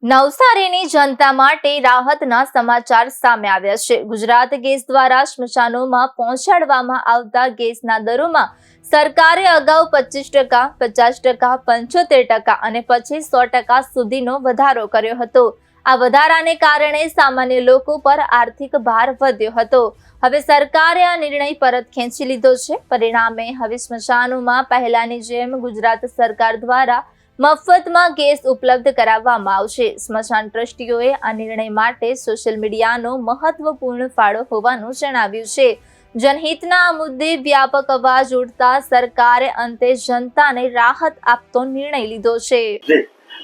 નવસારીની જનતા માટે રાહતના સમાચાર સામે આવ્યા છે। ગુજરાત ગેસ દ્વારા સ્મશાનોમાં પહોંચાડવામાં આવતા ગેસના દરોમાં સરકારે અગાઉ 25%, 50%, 75% અને પછી 100% સુધીનો વધારો કર્યો હતો। આ વધારાને કારણે સામાન્ય લોકો પર આર્થિક ભાર વધ્યો હતો। હવે સરકારે આ નિર્ણય પરત ખેંચી લીધો છે। પરિણામે હવે સ્મશાનોમાં પહેલાની જેમ ગુજરાત સરકાર દ્વારા મફતમાં ગેસ ઉપલબ્ધ કરાવવામાં આવશે। સ્મશાન ટ્રસ્ટીઓએ આ નિર્ણય માટે સોશિયલ મીડિયાનો મહત્વપૂર્ણ ફાળો હોવાનું જણાવ્યું છે। જનહિતના આ મુદ્દે વ્યાપક અવાજ ઉઠતા સરકારે અંતે જનતાને રાહત આપતો નિર્ણય લીધો છે।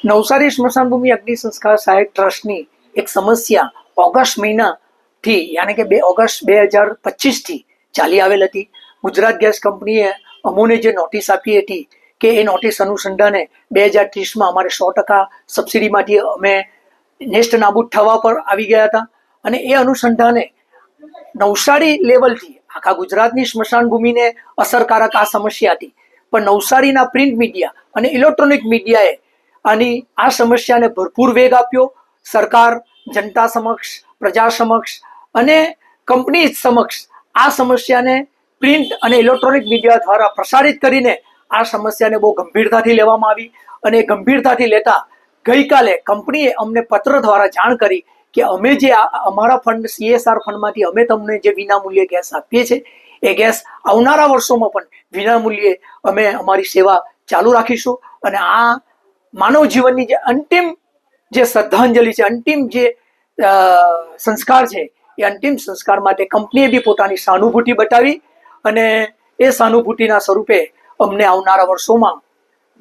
નવસારી સ્મશાન ભૂમિ અગ્નિ સંસ્કાર સહાયક ટ્રસ્ટની એક સમસ્યા ઓગસ્ટ મહિનાથી યાની કે ઓગસ્ટ 2025 થી ચાલી આવેલ હતી। ગુજરાત ગેસ કંપનીએ અમોને જે નોટિસ આપી હતી કે એ નોટિસ અનુસંધાને 2030માં અમારે 100% સબસિડીમાંથી અમે નેસ્ત નાબૂદ થવા પર આવી ગયા હતા અને એ અનુસંધાને નવસારી લેવલથી આખા ગુજરાતની સ્મશાન ભૂમિને અસરકારક આ સમસ્યા હતી, પણ નવસારીના પ્રિન્ટ મીડિયા અને ઇલેક્ટ્રોનિક મીડિયાએ આની આ સમસ્યાને ભરપૂર વેગ આપ્યો। સરકાર જનતા સમક્ષ, પ્રજા સમક્ષ અને કંપની સમક્ષ આ સમસ્યાને પ્રિન્ટ અને ઇલેક્ટ્રોનિક મીડિયા દ્વારા પ્રસારિત કરીને આ સમસ્યાને બહુ ગંભીરતાથી લેવામાં આવી અને ગંભીરતાથી લેતા ગઈકાલે કંપનીએ અમને પત્ર દ્વારા જાણ કરી કે અમે જે અમારા ફંડ CSR ફંડમાંથી અમે તમને જે વિનામૂલ્યે ગેસ આપીએ છીએ એ ગેસ આવનારા વર્ષોમાં પણ વિનામૂલ્યે અમે અમારી સેવા ચાલુ રાખીશું અને આ માનવ જીવનની જે અંતિમ જે શ્રદ્ધાંજલિ છે, અંતિમ જે સંસ્કાર છે એ અંતિમ સંસ્કાર માટે કંપનીએ બી પોતાની સહાનુભૂતિ બતાવી અને એ સહાનુભૂતિના સ્વરૂપે અમને આવનારા વર્ષોમાં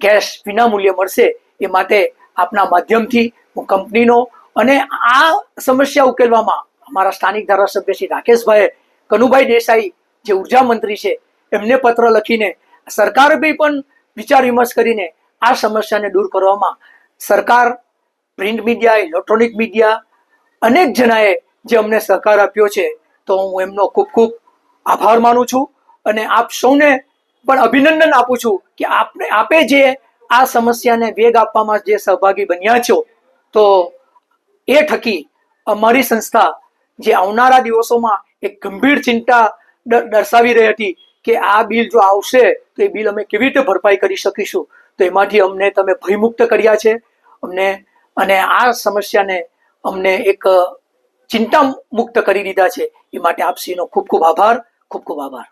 ગેસ વિનામૂલ્યે મળશે। એ માટે આપના માધ્યમથી હું કંપનીનો અને આ સમસ્યા ઉકેલવામાં અમારા સ્થાનિક ધારાસભ્ય શ્રી રાકેશભાઈ કનુભાઈ દેસાઈ જે ઉર્જા મંત્રી છે એમને પત્ર લખીને સરકાર બી પણ વિચાર વિમર્શ કરીને આ સમસ્યાને દૂર કરવામાં સરકાર, પ્રિન્ટ મીડિયા, ઇલેક્ટ્રોનિક મીડિયા અનેક જણાએ જે અમને સહકાર આપ્યો છે તો હું એમનો ખૂબ ખૂબ આભાર માનું છું અને આપ સૌને પણ અભિનંદન આપું છું કે આપે જે આ સમસ્યાને વેગ આપવામાં જે સહભાગી બન્યા છો તો એ થકી અમારી સંસ્થા જે આવનારા દિવસોમાં એક ગંભીર ચિંતા દર્શાવી રહી હતી કે આ બિલ જો આવશે તો એ બિલ અમે કેવી રીતે ભરપાઈ કરી શકીશું, તો એમાંથી અમને તમે ભયમુક્ત કર્યા છે અમને અને આ સમસ્યાને અમને એક ચિંતા મુક્ત કરી દીધા છે। એ માટે આપશ્રીનો ખૂબ ખૂબ આભાર, ખૂબ ખૂબ આભાર।